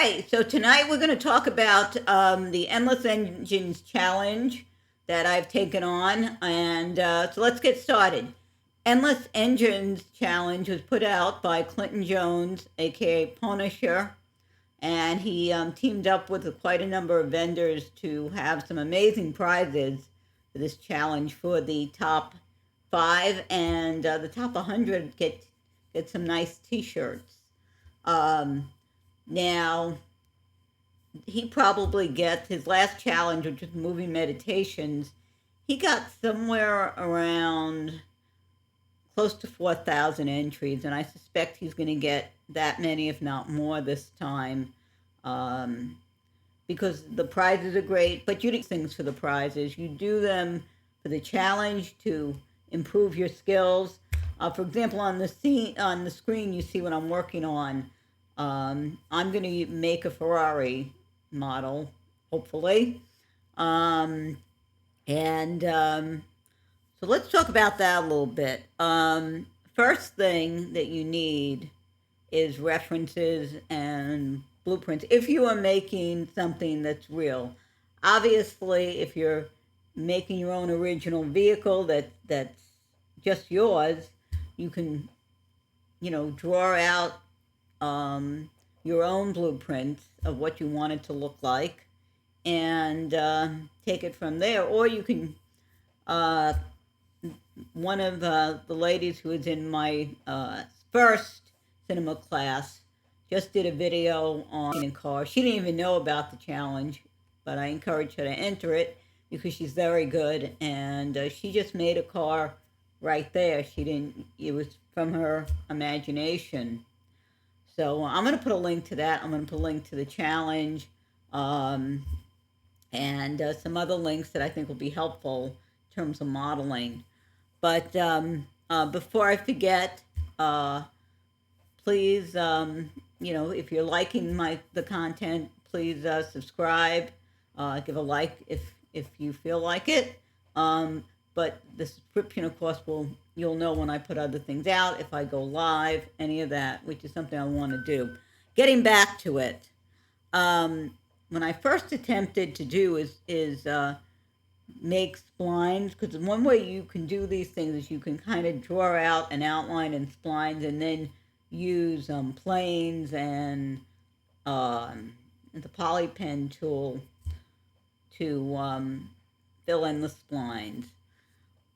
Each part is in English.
Okay, so tonight we're going to talk about the Endless Engines Challenge that I've taken on. And so let's get started. Endless Engines Challenge was put out by Clinton Jones, aka Pwnisher, and he teamed up with quite a number of vendors to have some amazing prizes for this challenge for the top five, and the top 100 get some nice T-shirts. Um, Now, he probably gets his last challenge, which was moving meditations. He got somewhere around close to 4,000 entries, and I suspect he's going to get that many, if not more, this time, um, because the prizes are great. But you do things for the prizes. You do them for the challenge to improve your skills. For example, on the screen, you see what I'm working on. I'm going to make a Ferrari model, hopefully. Um, and so let's talk about that a little bit. First thing that you need is references and blueprints. If you are making something that's real, obviously, if you're making your own original vehicle that's just yours, you can, draw out your own blueprints of what you want it to look like and take it from there. Or you can, uh, one of the ladies who was in my first cinema class just did a video on cars. She didn't even know about the challenge, but I encouraged her to enter it because she's very good. And she just made a car right there. She didn't, it was from her imagination. So I'm going to put a link to that. I'm going to put a link to the challenge um, and some other links that I think will be helpful in terms of modeling. But before I forget, please, if you're liking the content, please subscribe, give a like if you feel like it. But the subscription, of course, you'll know when I put other things out, if I go live, any of that, which is something I want to do. Getting back to it, when I first attempted to do is make splines, because one way you can do these things is you can kind of draw out an outline in splines and then use planes and the poly pen tool to fill in the splines.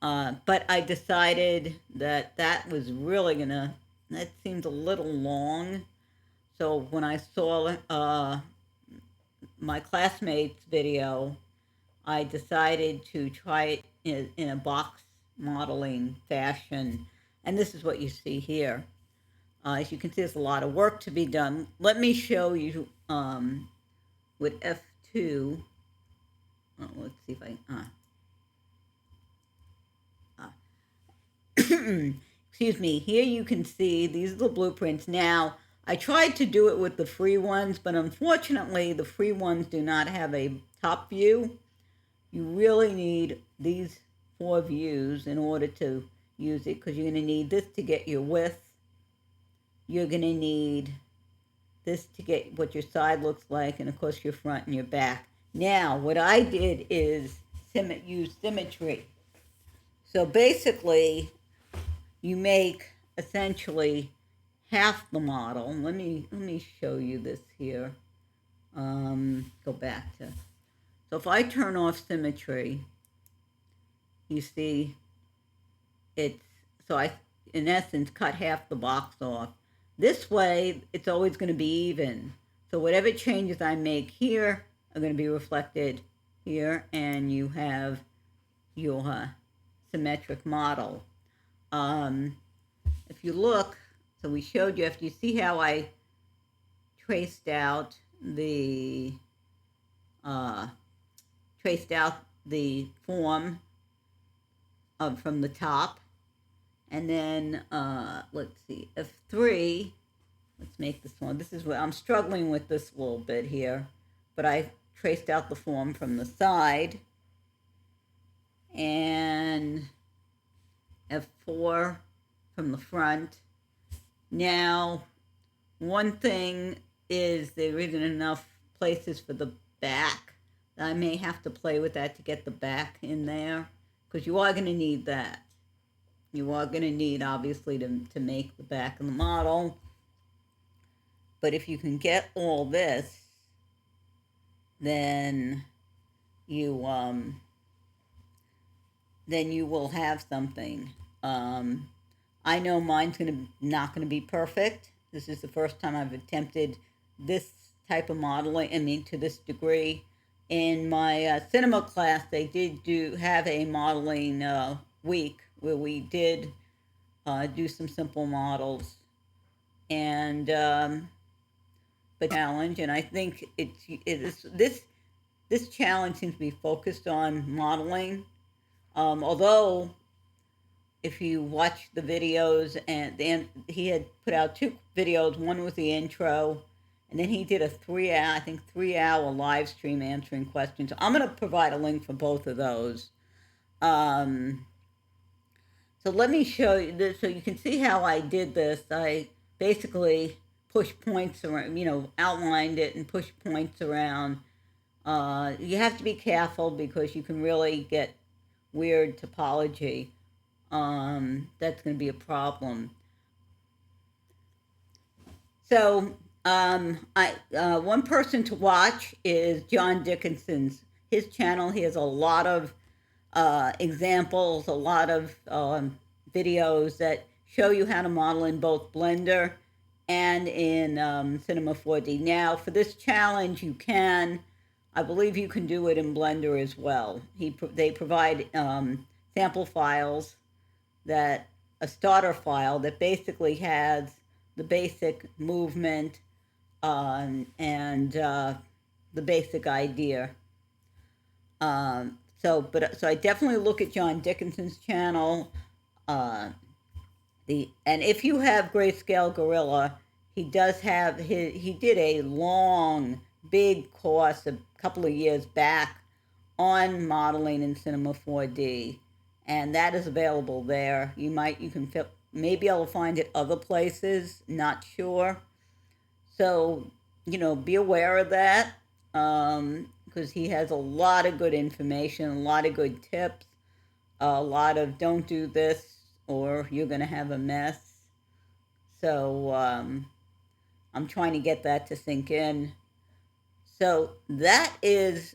But I decided that was really that seemed a little long. So when I saw my classmate's video, I decided to try it in a box modeling fashion. And this is what you see here. As you can see, there's a lot of work to be done. Let me show you with F2. Let's see if excuse me, here you can see these are the blueprints. Now, I tried to do it with the free ones, but unfortunately, the free ones do not have a top view. You really need these 4 views in order to use it, because you're going to need this to get your width. You're going to need this to get what your side looks like, and of course your front and your back. Now, what I did is use symmetry. So basically, you make essentially half the model. Let me show you this here. Go back to. So if I turn off symmetry, you see it's, so I, in essence, cut half the box off. This way, it's always going to be even. So whatever changes I make here are going to be reflected here, and you have your symmetric model. If you look, so we showed you, if you see how I traced out the form from the top, and then let's see, F3. Let's make this one. This is what I'm struggling with this a little bit here, but I traced out the form from the side, and F4 from the front. Now, one thing is there isn't enough places for the back. I may have to play with that to get the back in there, because you are going to need that. You are going to need, obviously, to make the back of the model. But if you can get all this, then you will have something. I know mine's not gonna be perfect. This is the first time I've attempted this type of modeling. I mean, to this degree. In my cinema class, they did have a modeling week where we did do some simple models, and but challenge. And I think it is this challenge seems to be focused on modeling. Although, if you watch the videos, and then he had put out 2 videos. One was the intro, and then he did a 3-hour live stream answering questions. I'm going to provide a link for both of those. So let me show you this, so you can see how I did this. I basically pushed points around, outlined it and pushed points around. You have to be careful because you can really get weird topology. That's going to be a problem. So, one person to watch is John Dickinson's. His channel, he has a lot of examples, a lot of videos that show you how to model in both Blender and in Cinema 4D. Now, for this challenge, I believe you can do it in Blender as well. They provide sample files, a starter file that basically has the basic movement and the basic idea. So I definitely look at John Dickinson's channel. And if you have Grayscale Gorilla, he did a long, big course a couple of years back on modeling in Cinema 4D, and that is available there. You may be able to find it other places, not sure. So, be aware of that, because he has a lot of good information, a lot of good tips, a lot of don't do this or you're going to have a mess. So I'm trying to get that to sink in. So that's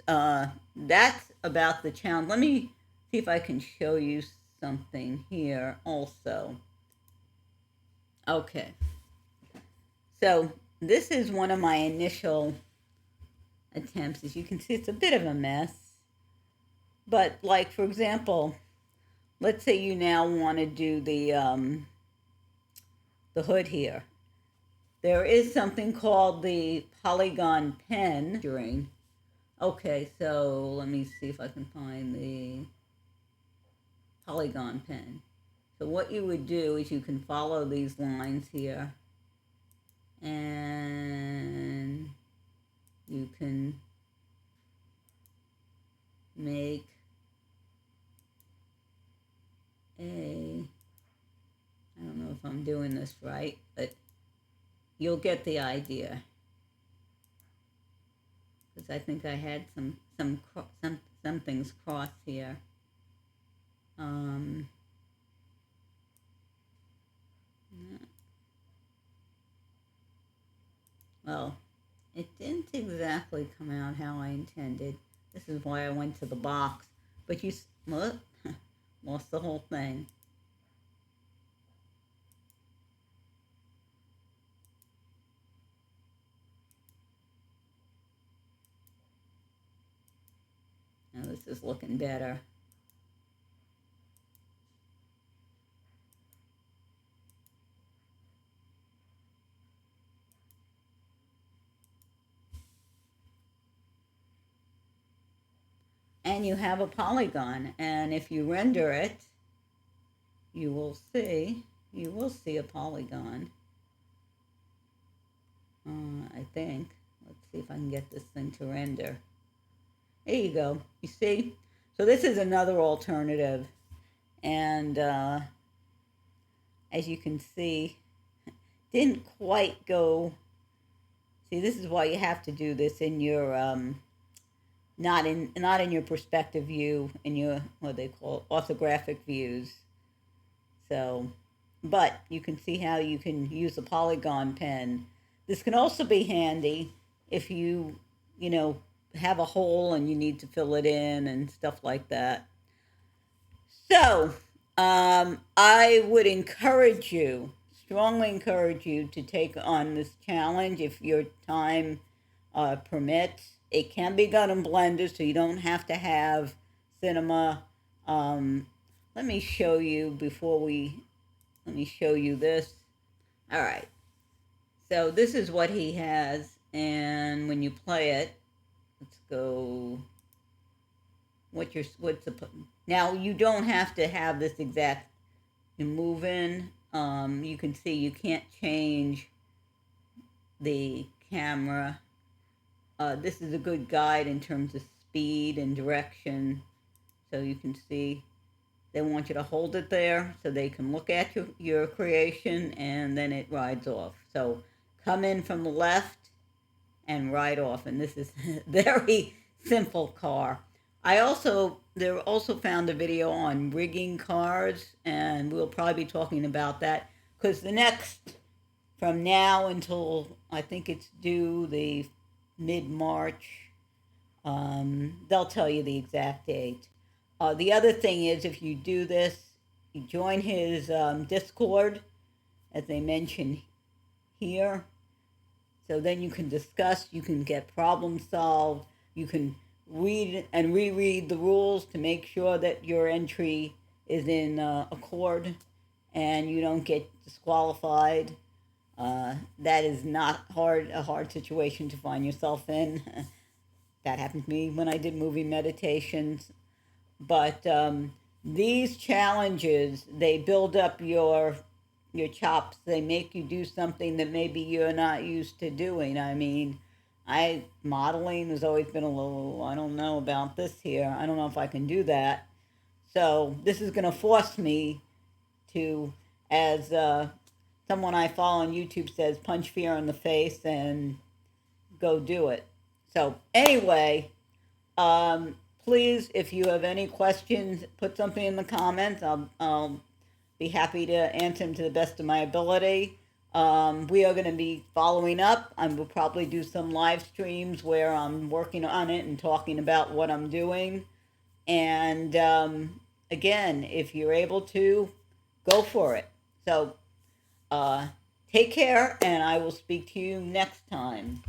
about the challenge. Let me see if I can show you something here also. Okay. So this is one of my initial attempts. As you can see, it's a bit of a mess. But, like, for example, let's say you now want to do the hood here. There is something called the polygon pen. Okay, so let me see if I can find the polygon pen. So what you would do is you can follow these lines here, and you can make I don't know if I'm doing this right, but you'll get the idea. Because I think I had some things crossed here. Well, it didn't exactly come out how I intended. This is why I went to the box. But lost the whole thing. Now this is looking better. And you have a polygon, and if you render it, you will see a polygon. I think. Let's see if I can get this thing to render. There you go. You see? So this is another alternative. And as you can see, didn't quite go. See, this is why you have to do this in your not in your perspective view, in your what they call orthographic views. So, but you can see how you can use a polygon pen. This can also be handy if you know, have a hole and you need to fill it in and stuff like that. So, I would strongly encourage you to take on this challenge if your time permits. It can be done in Blender, so you don't have to have cinema. Um, let me show you let me show you this. All right. So this is what he has, and when you play it, let's go. What's the now? You don't have to have this exact move in. You can see you can't change the camera. This is a good guide in terms of speed and direction. So you can see they want you to hold it there so they can look at your creation, and then it rides off. So come in from the left and ride off. And this is a very simple car. There also found a video on rigging cars, and we'll probably be talking about that because from now until I think it's due the mid-March, they'll tell you the exact date. The other thing is, if you do this, you join his Discord, as they mention here. So then you can discuss, you can get problems solved, you can read and reread the rules to make sure that your entry is in accord and you don't get disqualified. That is not a hard situation to find yourself in. That happened to me when I did movie meditations. But these challenges, they build up your chops. They make you do something that maybe you're not used to doing. I mean, modeling has always been a little, I don't know about this here. I don't know if I can do that. So this is going to force me to, as someone I follow on YouTube says, punch fear in the face and go do it. So anyway, please, if you have any questions, put something in the comments. I'll be happy to answer them to the best of my ability. We are going to be following up. I will probably do some live streams where I'm working on it and talking about what I'm doing. And again, if you're able to, go for it. So take care, and I will speak to you next time.